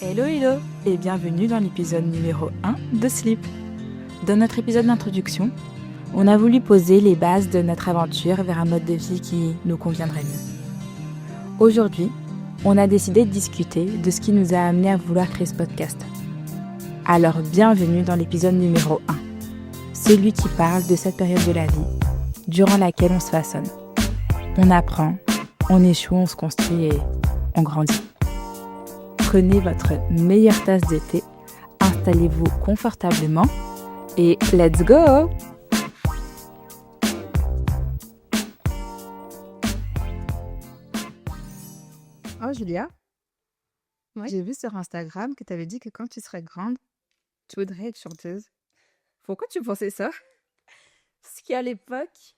Hello hello et bienvenue dans l'épisode numéro 1 de Sleep. Dans notre épisode d'introduction, on a voulu poser les bases de notre aventure vers un mode de vie qui nous conviendrait mieux. Aujourd'hui, on a décidé de discuter de ce qui nous a amené à vouloir créer ce podcast. Alors bienvenue dans l'épisode numéro 1, celui qui parle de cette période de la vie durant laquelle on se façonne. On apprend, on échoue, on se construit et on grandit. Prenez votre meilleure tasse de thé, installez-vous confortablement et let's go! Oh Julia, Ouais. j'ai vu sur Instagram que tu avais dit que quand tu serais grande, tu voudrais être chanteuse. Pourquoi tu pensais ça? Parce qu'à l'époque,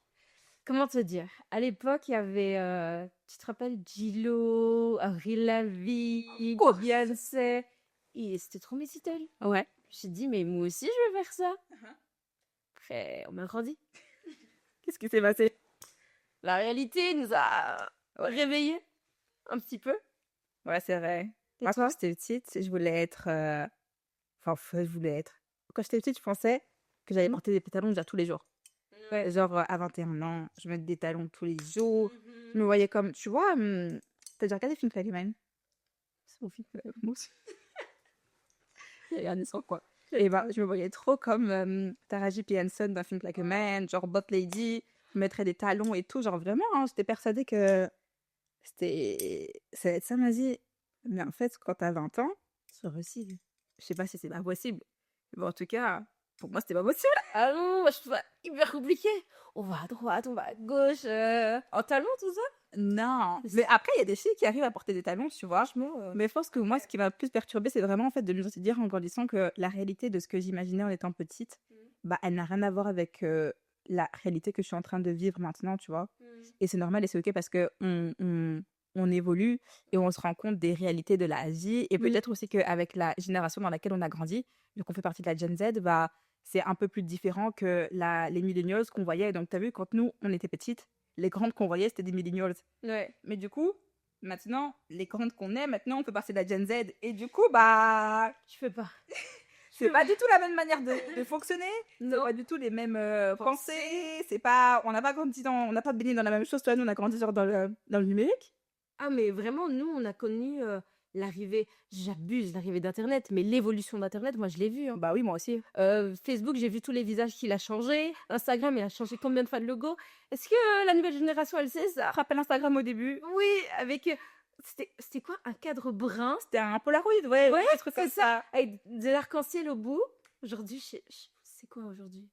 comment te dire? À l'époque, il y avait, tu te rappelles, J-Lo, Avril Lavigne, Quoi? Beyoncé. Et c'était trop mes idoles. Ouais. Je me suis dit, mais moi aussi, je vais faire ça. Après, on m'a grandi. Qu'est-ce qui s'est passé? La réalité nous a réveillés un petit peu. Ouais, c'est vrai. Et Moi, toi? quand j'étais petite, je voulais être... je voulais être... Quand j'étais petite, je pensais que j'allais porter des pantalons déjà tous les jours. Ouais. Genre, à 21 ans, je mettais des talons tous les jours. Je me voyais comme... Tu vois, t'as déjà regardé Film Flakyman? C'est mon film. Moi aussi. Il y a un instant, quoi. Et bah, je me voyais trop comme Taraji P. Henson dans Film Like a Man, genre Boss Lady, je mettrais des talons et tout. Genre vraiment, hein, j'étais persuadée que ça allait être ça ma vie. Mais en fait, quand t'as 20 ans, C'est possible. je sais pas si c'est pas possible. Mais en tout cas, pour moi, c'était pas possible. Ah non, moi, je trouve ça hyper compliqué. On va à droite, on va à gauche, en talons, tout ça. Non. Mais après, il y a des filles qui arrivent à porter des talons, tu vois. Franchement, Mais je pense que moi, ce qui m'a le plus perturbée, c'est vraiment en fait de me dire en grandissant que la réalité de ce que j'imaginais en étant petite, bah, elle n'a rien à voir avec la réalité que je suis en train de vivre maintenant, tu vois. Et c'est normal et c'est ok parce que on évolue et on se rend compte des réalités de la vie. Et Oui. peut-être aussi qu'avec la génération dans laquelle on a grandi, vu qu'on fait partie de la Gen Z, bah, c'est un peu plus différent que les millennials qu'on voyait. Donc, tu as vu, quand nous, on était petites, les grandes qu'on voyait, c'était des millennials. Ouais. Mais du coup, maintenant, les grandes qu'on est, maintenant, on peut passer de la Gen Z. Et du coup, bah, Je peux pas. c'est pas du tout la même manière de fonctionner. C'est Non. pas du tout les mêmes pensées. C'est pas, on n'a pas grandi on n'a pas baigné dans la même chose. Toi, nous, on a grandi genre dans le numérique. Ah, mais vraiment, nous, on a connu l'arrivée, j'abuse, l'arrivée d'Internet, mais l'évolution d'Internet, moi, je l'ai vu. Hein. Bah oui, moi aussi. Facebook, j'ai vu tous les visages qu'il a changé. Instagram, il a changé combien de fois de logo. Est-ce que la nouvelle génération, elle sait ça? Rappelle Instagram au début. Oui, avec... C'était quoi? Un cadre brun? C'était un Polaroid, ouais, Ouais, un truc comme ça. avec de l'arc-en-ciel au bout. Aujourd'hui, c'est quoi aujourd'hui?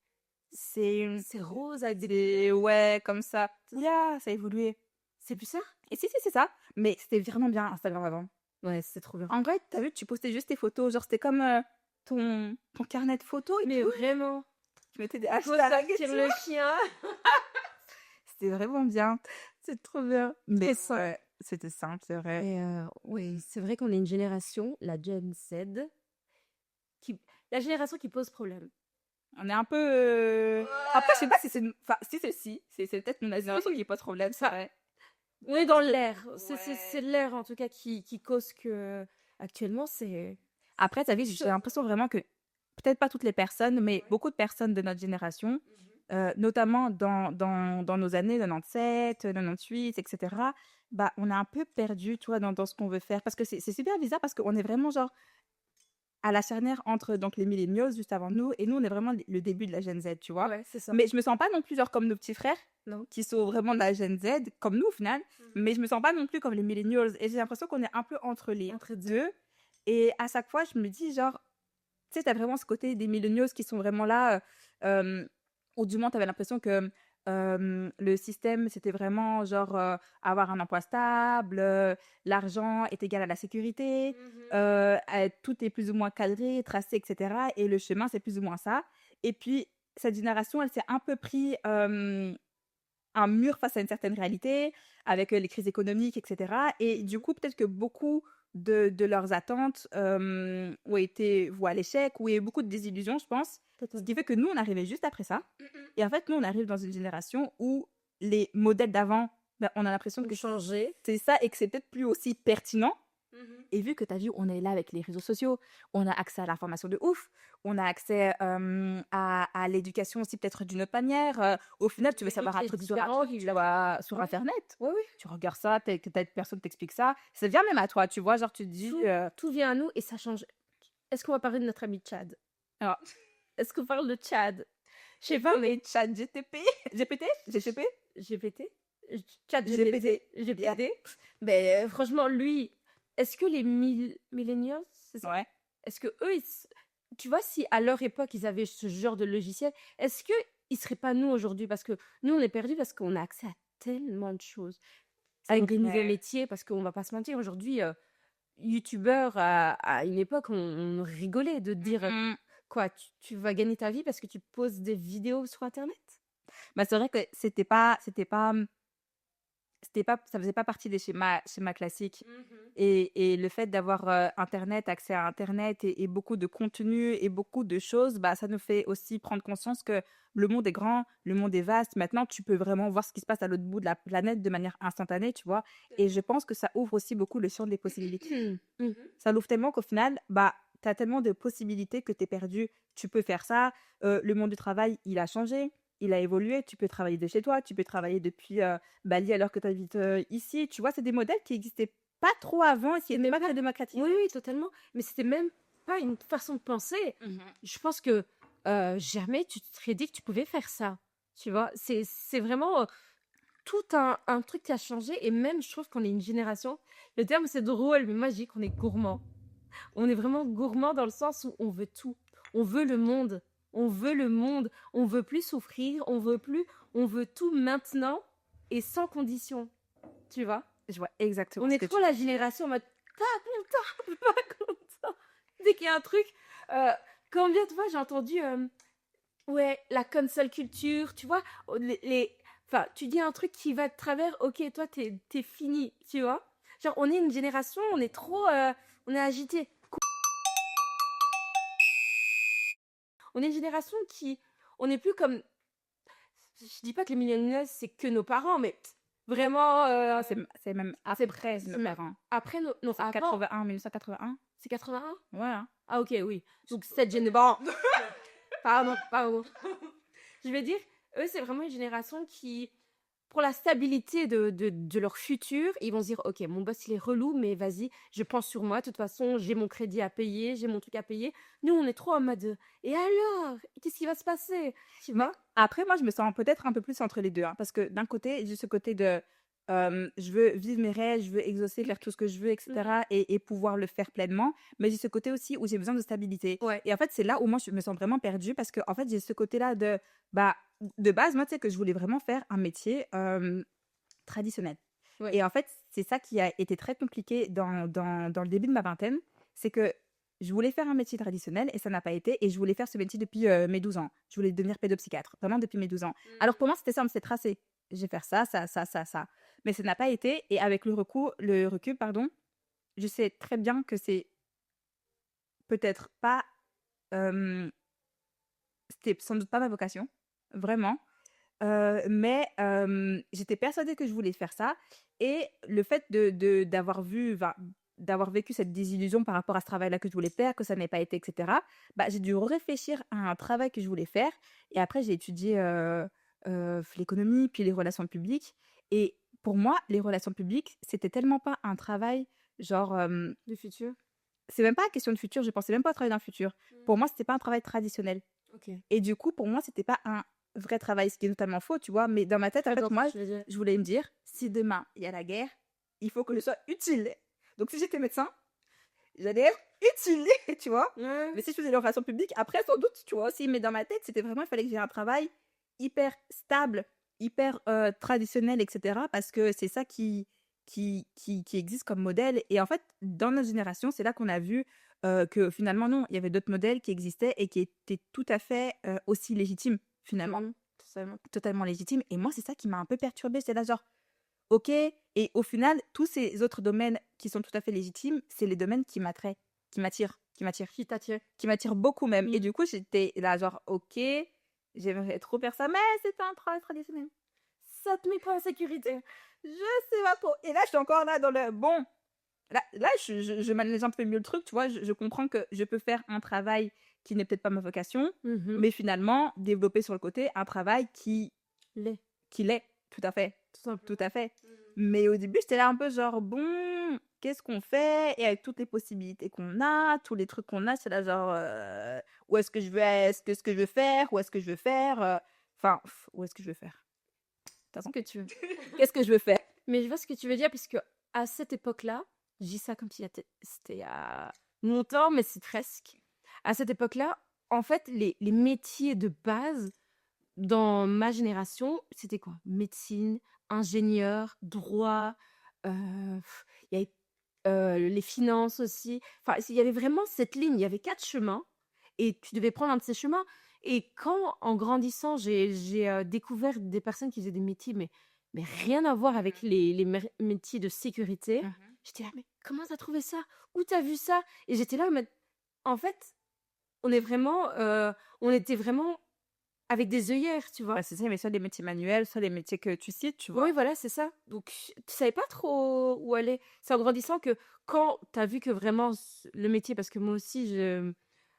C'est C'est rose avec des... ouais, comme ça. Yeah, ça a évolué. C'est plus ça? Et si, c'est ça. Mais c'était vraiment bien Instagram avant. Ouais, c'est trop bien. En vrai, t'as vu, tu postais juste tes photos. Genre, c'était comme ton carnet de photos. Et Mais tout. vraiment. Tu mettais des Faut hashtags. sortir le chien. C'était vraiment bien. C'est trop bien. Mais C'est ça. ouais, c'était simple, c'est vrai. Et oui, c'est vrai qu'on est une génération, la Gen Z, la génération qui pose problème. On est un peu... Après, je sais pas si c'est... Enfin, si c'est si. C'est peut-être notre génération qui pose problème, c'est vrai. On est dans l'air. C'est Ouais. l'air, en tout cas, qui cause que... Actuellement, c'est... Après, t'as vu, j'ai l'impression vraiment que... Peut-être pas toutes les personnes, mais beaucoup de personnes de notre génération, notamment dans nos années 97, 98, etc., bah, on a un peu perdu, tu vois, dans ce qu'on veut faire. Parce que c'est super bizarre parce qu'on est vraiment genre à la charnière entre donc, les millennials juste avant nous et nous, on est vraiment le début de la Gen Z, tu vois. Ouais, c'est ça. Mais je me sens pas non plus genre comme nos petits frères Non. qui sont vraiment de la Gen Z, comme nous au final, mais je me sens pas non plus comme les millennials. Et j'ai l'impression qu'on est un peu entre les deux. Et à chaque fois, je me dis genre, tu sais, t'as vraiment ce côté des millennials qui sont vraiment là, ou du moins, t'avais l'impression que le système, c'était vraiment genre avoir un emploi stable, l'argent est égal à la sécurité, tout est plus ou moins cadré, tracé, etc. Et le chemin, c'est plus ou moins ça. Et puis, cette génération, elle s'est un peu pris un mur face à une certaine réalité, avec les crises économiques, etc. Et du coup, peut-être que beaucoup de leurs attentes ont été vouées à l'échec, ou il y a eu beaucoup de désillusions, je pense. Ce qui fait que nous, on arrivait juste après ça. Et en fait, nous, on arrive dans une génération où les modèles d'avant, ben, on a l'impression que changer. c'est ça et que c'est peut-être plus aussi pertinent. Et vu que tu as vu, on est là avec les réseaux sociaux, on a accès à l'information de ouf, on a accès à l'éducation aussi peut-être d'une autre manière. Au final, tu veux Les savoir trucs un les truc sur, différents qui sur Ouais, Internet. ouais, oui. Tu regardes ça, telle personne t'explique ça. Ça vient même à toi, tu vois, genre tu te dis... Tout vient à nous et ça change. Est-ce qu'on va parler de notre ami Tchad? alors, Est-ce qu'on parle de Tchad? Je sais pas, mais chat GTP, GPT, GTP, GPT? Chat GPT, GPT? Mais franchement, lui, est-ce que les millennials, c'est ça? ouais. Est-ce que eux, tu vois, si à leur époque, ils avaient ce genre de logiciel, est-ce que ils seraient pas nous aujourd'hui? Parce que nous, on est perdus parce qu'on a accès à tellement de choses. Avec des nouveaux Ouais. métiers, parce qu'on va pas se mentir, aujourd'hui, youtubeur, à une époque, on rigolait de dire Mm. quoi, tu vas gagner ta vie parce que tu poses des vidéos sur Internet? Bah, c'est vrai que ça faisait pas partie des schémas classiques. Et le fait d'avoir Internet, accès à Internet et beaucoup de contenu et beaucoup de choses, bah, ça nous fait aussi prendre conscience que le monde est grand, le monde est vaste. Maintenant, tu peux vraiment voir ce qui se passe à l'autre bout de la planète de manière instantanée, tu vois. Et je pense que ça ouvre aussi beaucoup le champ des possibilités. Ça l'ouvre tellement qu'au final, bah, tu as tellement de possibilités que tu es perdu. Tu peux faire ça. Le monde du travail, il a changé. Il a évolué. Tu peux travailler de chez toi. Tu peux travailler depuis Bali alors que tu habites ici. Tu vois, c'est des modèles qui n'existaient pas trop avant et qui Et n'étaient même pas très démocratiques. Oui, oui, totalement. Mais c'était même pas une façon de penser. Je pense que jamais tu te serais dit que tu pouvais faire ça. Tu vois, c'est vraiment tout un truc qui a changé. Et même, je trouve qu'on est une génération. Le terme, c'est drôle, mais moi, je dis qu'on est gourmand. On est vraiment gourmand dans le sens où on veut tout. On veut le monde. On veut le monde. On veut plus souffrir. On veut tout maintenant et sans condition. Tu vois? Je vois exactement On ce est que trop tu la génération en mode pas content, pas content. Dès qu'il y a un truc, combien de fois j'ai entendu ouais, la cancel culture, tu vois, enfin, tu dis un truc qui va de travers, ok, toi t'es fini, tu vois. Genre, on est une génération, on est trop, on est agité. On est une génération qui, on n'est plus comme, je dis pas que les millennials c'est que nos parents, mais vraiment, C'est même c'est après nos même parents. après nos Ah, parents. 1981. C'est 81? Ouais. Hein. Ah ok, oui. Donc cette génération... pardon. Je vais dire, eux, c'est vraiment une génération qui, pour la stabilité de leur futur, ils vont se dire, ok, mon boss, il est relou, mais vas-y, je pense sur moi. De toute façon, j'ai mon crédit à payer, j'ai mon truc à payer. Nous, on est trop en mode, et alors? Qu'est-ce qui va se passer? Tu vois? Après, moi, je me sens peut-être un peu plus entre les deux. Hein, parce que d'un côté, j'ai ce côté de je veux vivre mes rêves, je veux exaucer, faire tout ce que je veux, etc. Et pouvoir le faire pleinement. Mais j'ai ce côté aussi où j'ai besoin de stabilité. Ouais. Et en fait, c'est là où moi, je me sens vraiment perdue parce que, en fait, j'ai ce côté-là de, bah, de base, moi, tu sais, que je voulais vraiment faire un métier traditionnel. Ouais. Et en fait, c'est ça qui a été très compliqué dans le début de ma vingtaine. C'est que je voulais faire un métier traditionnel et ça n'a pas été. Et je voulais faire ce métier depuis mes 12 ans. Je voulais devenir pédopsychiatre, vraiment depuis mes 12 ans. Alors pour moi, c'était simple, c'est tracé. Je vais faire ça, ça, ça, ça, ça. Mais ça n'a pas été. Et avec le recul, pardon, je sais très bien que c'est peut-être pas... c'était sans doute pas ma vocation, vraiment. Mais j'étais persuadée que je voulais faire ça. Et le fait d'avoir vécu cette désillusion par rapport à ce travail-là que je voulais faire, que ça n'ait pas été, etc., bah, j'ai dû réfléchir à un travail que je voulais faire. Et après, j'ai étudié l'économie, puis les relations publiques. Et pour moi, les relations publiques, c'était tellement pas un travail genre... Le futur. c'est même pas une question de futur, je pensais même pas au travail dans le futur. Pour moi, c'était pas un travail traditionnel. Ok. Et du coup, pour moi, c'était pas un vrai travail, ce qui est totalement faux, tu vois. Mais dans ma tête, en fait, Attends, moi, je veux dire. je voulais me dire, si demain, il y a la guerre, il faut que je sois utile. Donc, si j'étais médecin, j'allais être utile, tu vois. Ouais. Mais si je faisais les relations publiques, après, sans doute, tu vois aussi. Mais dans ma tête, c'était vraiment, il fallait que j'ai un travail hyper stable, hyper traditionnel, etc. Parce que c'est ça qui existe comme modèle. Et en fait, dans notre génération, c'est là qu'on a vu que finalement, non, il y avait d'autres modèles qui existaient et qui étaient tout à fait aussi légitimes, finalement. Totalement légitimes. Et moi, c'est ça qui m'a un peu perturbée. C'est là, genre, ok. Et au final, tous ces autres domaines qui sont tout à fait légitimes, c'est les domaines qui m'attirent. Qui t'attire? Qui m'attirent beaucoup même. Et du coup, j'étais là, genre, ok, j'aimerais trop faire ça, mais c'est un travail traditionnel. Ça te met pas en sécurité. Je sais pas trop. Et là, je suis encore là dans le bon. Là je manage un peu mieux le truc, tu vois. Je comprends que je peux faire un travail qui n'est peut-être pas ma vocation, Mhm. mais finalement, développer sur le côté un travail Les, qui l'est. Tout à fait. tout simplement. Tout à fait. Mais au début, j'étais là un peu genre, bon, qu'est-ce qu'on fait? Et avec toutes les possibilités qu'on a, tous les trucs qu'on a, c'est là genre, où est-ce que je veux, qu'est-ce que je veux faire? Où est-ce que je veux faire? Enfin, où est-ce que je veux faire? De toute façon, Que tu veux. qu'est-ce que je veux faire? Mais je vois ce que tu veux dire, puisque à cette époque-là, je dis ça comme si c'était il y a longtemps, mais c'est presque. À cette époque-là, en fait, les métiers de base dans ma génération, c'était quoi? Médecine, ingénieur, droit, il y avait les finances aussi. Enfin, il y avait vraiment cette ligne. Il y avait 4 chemins et tu devais prendre un de ces chemins. Et quand, en grandissant, j'ai découvert des personnes qui faisaient des métiers, mais rien à voir avec les métiers de sécurité, j'étais là, mais comment t'as trouvé ça? Où t'as vu ça? Et j'étais là, mais en fait, on était vraiment avec des œillères, tu vois. Ouais, c'est ça, mais soit les métiers manuels, soit les métiers que tu cites, tu vois. Oui, voilà, c'est ça. Donc, tu savais pas trop où aller. C'est en grandissant que quand tu as vu que vraiment le métier, parce que moi aussi,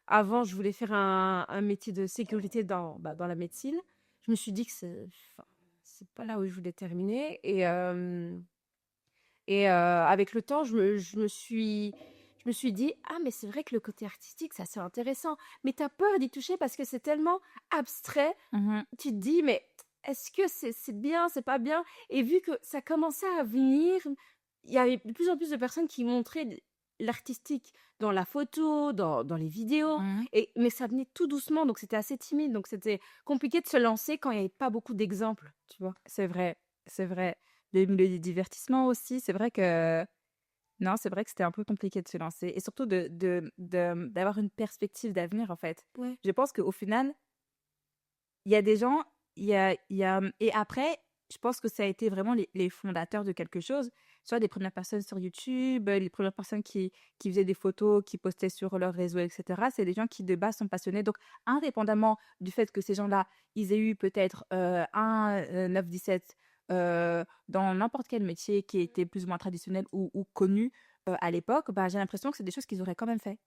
avant, je voulais faire un métier de sécurité dans la médecine, je me suis dit que enfin, c'est pas là où je voulais terminer. Avec le temps, je me suis dit, ah, mais c'est vrai que le côté artistique, c'est assez intéressant. Mais tu as peur d'y toucher parce que c'est tellement abstrait. Tu te dis, mais est-ce que c'est bien, c'est pas bien? Et vu que ça commençait à venir, il y avait de plus en plus de personnes qui montraient l'artistique dans la photo, dans les vidéos. Mais ça venait tout doucement, donc c'était assez timide. Donc c'était compliqué de se lancer quand il n'y avait pas beaucoup d'exemples, tu vois. C'est vrai, c'est vrai. Le divertissement aussi, c'est vrai que non, c'est vrai que c'était un peu compliqué de se lancer et surtout d'avoir une perspective d'avenir en fait. Ouais. Je pense qu'au final, il y a des gens, et après, je pense que ça a été vraiment les fondateurs de quelque chose, soit des premières personnes sur YouTube, les premières personnes qui faisaient des photos, qui postaient sur leurs réseaux, etc. C'est des gens qui de base sont passionnés. Donc, indépendamment du fait que ces gens-là, ils aient eu peut-être un 9-17 dans n'importe quel métier qui était plus ou moins traditionnel ou connu à l'époque, bah, j'ai l'impression que c'est des choses qu'ils auraient quand même fait.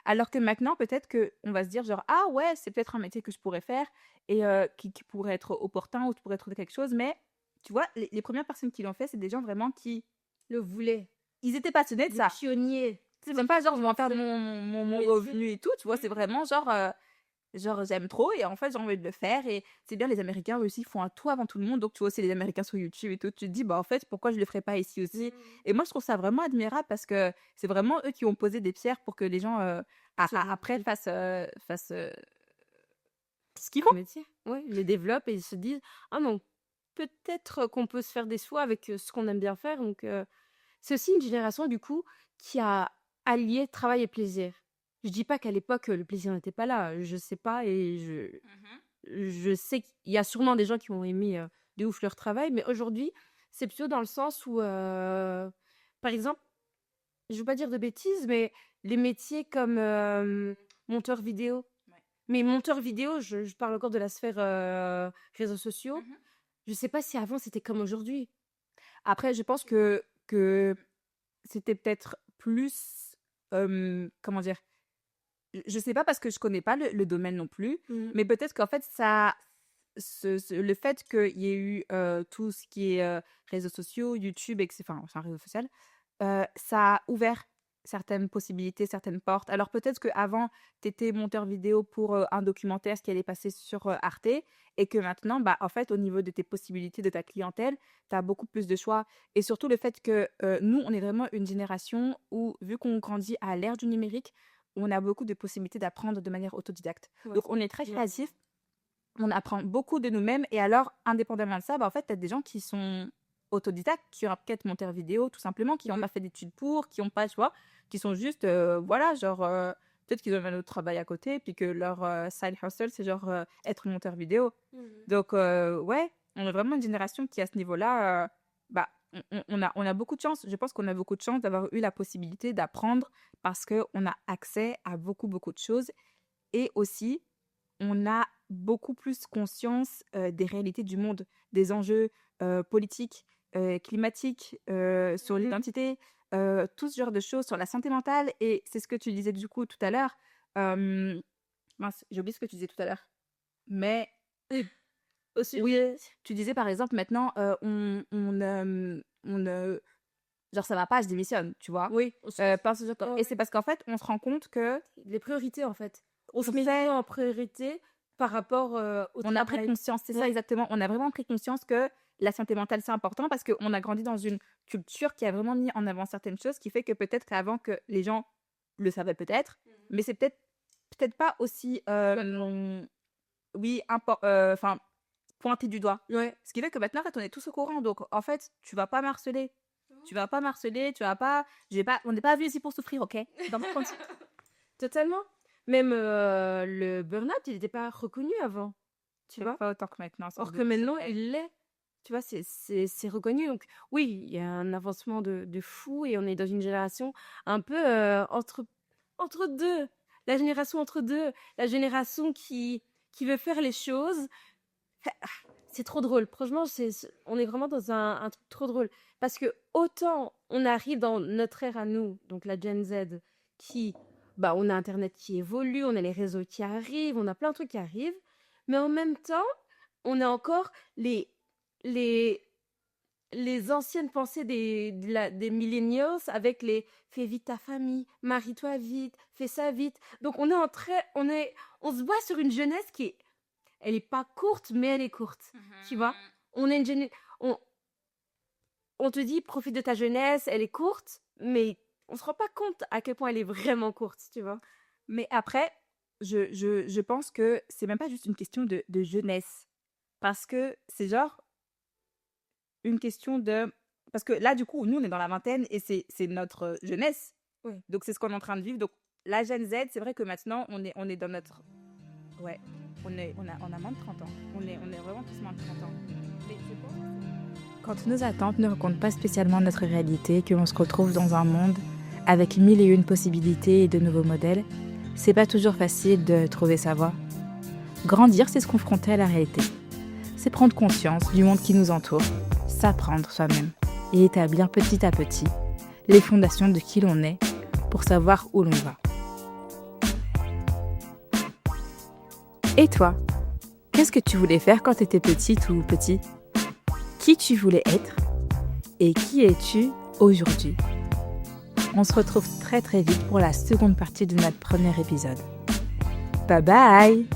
Alors que maintenant, peut-être qu'on va se dire genre, ah ouais, c'est peut-être un métier que je pourrais faire et qui pourrait être opportun ou qui pourrait être quelque chose. Mais tu vois, les premières personnes qui l'ont fait, c'est des gens vraiment qui, Le voulait. ils étaient passionnés de Des ça. pionniers. C'est même pas genre, je vais en faire mon revenu et tout, tu vois, c'est vraiment genre j'aime trop et en fait j'ai envie de le faire et c'est bien, les Américains eux aussi font un tout avant tout le monde, donc tu vois aussi les Américains sur YouTube et tout, tu te dis bah en fait pourquoi je le ferais pas ici aussi. Et moi je trouve ça vraiment admirable parce que c'est vraiment eux qui ont posé des pierres pour que les gens après fassent ce qu'ils font. Métier. Ouais, ils les développent et ils se disent, ah non, peut-être qu'on peut se faire des sous avec ce qu'on aime bien faire. Donc, c'est aussi une génération, du coup, qui a allié travail et plaisir. Je dis pas qu'à l'époque, le plaisir n'était pas là. Je sais pas et je sais qu'il y a sûrement des gens qui ont aimé de ouf leur travail, mais aujourd'hui, c'est plutôt dans le sens où, par exemple, je veux pas dire de bêtises, mais les métiers comme monteur vidéo. Ouais. Mais monteur vidéo, je parle encore de la sphère réseaux sociaux. Je sais pas si avant c'était comme aujourd'hui. Après je pense que c'était peut-être plus comment dire, je sais pas parce que je connais pas le domaine non plus, mais peut-être qu'en fait ça le fait qu'il y ait eu tout ce qui est réseaux sociaux, YouTube, etc., enfin c'est un réseau social, ça a ouvert certaines possibilités, certaines portes. Alors peut-être qu'avant, tu étais monteur vidéo pour un documentaire, ce qui allait passer sur Arte, et que maintenant, bah, en fait, au niveau de tes possibilités, de ta clientèle, tu as beaucoup plus de choix. Et surtout le fait que nous, on est vraiment une génération où, vu qu'on grandit à l'ère du numérique, on a beaucoup de possibilités d'apprendre de manière autodidacte. Ouais, Donc on est très créatif, on apprend beaucoup de nous-mêmes, et alors, indépendamment de ça, bah, en fait, tu as des gens qui sont autodidactes, qui ont peut-être monteur vidéo, tout simplement, qui n'ont pas fait d'études pour, qui n'ont pas, tu vois, qui sont juste, voilà, genre, peut-être qu'ils ont un autre travail à côté, puis que leur side hustle, c'est genre être monteur vidéo. Donc, ouais, on a vraiment une génération qui, à ce niveau-là, bah, on a beaucoup de chance. Je pense qu'on a beaucoup de chance d'avoir eu la possibilité d'apprendre parce qu'on a accès à beaucoup, beaucoup de choses. Et aussi, on a beaucoup plus conscience des réalités du monde, des enjeux politiques, climatique, sur l'identité, tout ce genre de choses, sur la santé mentale. Et c'est ce que tu disais du coup tout à l'heure. Mince, j'ai oublié ce que tu disais tout à l'heure. Mais Aussi, oui, tu disais par exemple maintenant, genre ça va pas, je démissionne, tu vois. oui, Parce que- et c'est parce qu'en fait, on se rend compte que les priorités en fait. On se on met fait- en priorité par rapport au on a pris travail. conscience, c'est ça Ouais. exactement. On a vraiment pris conscience que la santé mentale, c'est important parce qu'on a grandi dans une culture qui a vraiment mis en avant certaines choses, qui fait que peut-être qu'avant que les gens le savaient peut-être, mais c'est peut-être pas aussi, oui, enfin, pointé du doigt. Ouais. Ce qui fait que maintenant, en fait, on est tous au courant. Donc, en fait, tu vas pas marceler. Tu vas pas marceler, tu vas pas... On n'est pas venu ici pour souffrir, ok? Dans mon compte. Totalement. Même le burn-out, il n'était pas reconnu avant. Tu vois? Pas autant que maintenant. Or que maintenant, il l'est. Tu vois, c'est reconnu. Donc, oui, il y a un avancement de fou et on est dans une génération un peu entre deux. La génération entre deux. La génération qui veut faire les choses. C'est trop drôle. Franchement, on est vraiment dans un truc trop drôle. Parce que autant on arrive dans notre ère à nous, donc la Gen Z, qui, bah, on a Internet qui évolue, on a les réseaux qui arrivent, on a plein de trucs qui arrivent. Mais en même temps, on a encore les anciennes pensées des millennials avec les fais vite ta famille, marie-toi vite, fais ça vite. Donc on se voit sur une jeunesse elle est pas courte, mais elle est courte. Tu vois? On a une jeunesse, on te dit profite de ta jeunesse, elle est courte, mais on se rend pas compte à quel point elle est vraiment courte, tu vois? Mais après, je pense que c'est même pas juste une question de jeunesse. Parce que c'est genre une question de... Parce que là, du coup, nous, on est dans la vingtaine et c'est notre jeunesse. Oui. Donc, c'est ce qu'on est en train de vivre. Donc, la Gen Z, c'est vrai que maintenant, on est dans notre... Ouais, on a moins de 30 ans. On est vraiment tous moins de 30 ans. Mais je pense que quand nos attentes ne racontent pas spécialement notre réalité, que l'on se retrouve dans un monde avec 1001 possibilités et de nouveaux modèles, c'est pas toujours facile de trouver sa voie. Grandir, c'est se confronter à la réalité. C'est prendre conscience du monde qui nous entoure, s'apprendre soi-même et établir petit à petit les fondations de qui l'on est pour savoir où l'on va. Et toi, qu'est-ce que tu voulais faire quand tu étais petite ou petit? Qui tu voulais être? Et qui es-tu aujourd'hui? On se retrouve très très vite pour la seconde partie de notre premier épisode. Bye bye!